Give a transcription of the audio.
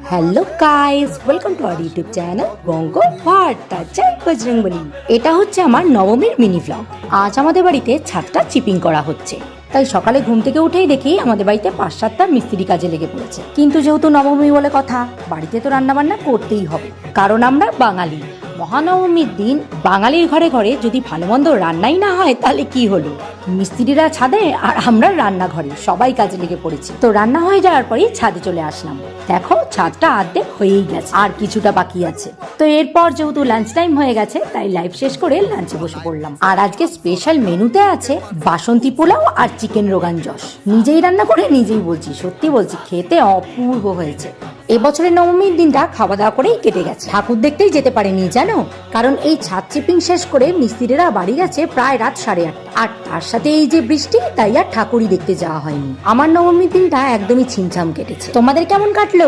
Hello guys, welcome to our YouTube channel Banga Barta জয় বজরংবলী। এটা হচ্ছে আমার নবমীর মিনি ভ্লগ। আজ আমাদের বাড়িতে ছাদটা চিপিং করা হচ্ছে, তাই সকালে ঘুম থেকে উঠেই দেখি আমাদের বাড়িতে 5-7টা মিস্ত্রি কাজে লেগে পড়েছে। কিন্তু যেহেতু নবমী বলে কথা, বাড়িতে তো রান্না বান্না করতেই হবে, কারণ আমরা বাঙালি। মহানবমীর দিন বাঙালির ঘরে ঘরে যদি ভালো মন্দ রান্নাই না হয় তাহলে কি হলো? মিস্ত্রিরা ছাদে আর আমরা রান্নাঘরে, সবাই কাজে লেগে পড়েছি। তো রান্না হয়ে যাওয়ার পরেই ছাদে চলে আসলাম। দেখো ছাদটা অর্ধেক হয়েই গেছে, আর কিছুটা বাকি আছে। তো এরপর যেহেতু লাঞ্চ টাইম হয়ে গেছে, তাই লাইভ শেষ করে লাঞ্চে বসে পড়লাম। আর আজকে স্পেশাল মেনুতে আছে বাসন্তী পোলাও আর চিকেন রোগান জশ। নিজেই রান্না করে নিজেই বলছি, সত্যি বলছি, খেতে অপূর্ব হয়েছে। এবছরের নবমীর দিনটা খাওয়া দাওয়া করেই কেটে গেছে। ঠাকুর দেখতেই যেতে পারেনি জানো, কারণ এই ছাদ চিপিং শেষ করে মিস্ত্রিরা বাড়ি গেছে প্রায় রাত 8:30। আর তার সাথে এই যে বৃষ্টি, তাই আর ঠাকুরই দেখতে যাওয়া হয়নি। আমার নবমীর দিনটা একদমই ছিমছাম কেটেছে। তোমাদের কেমন কাটলো?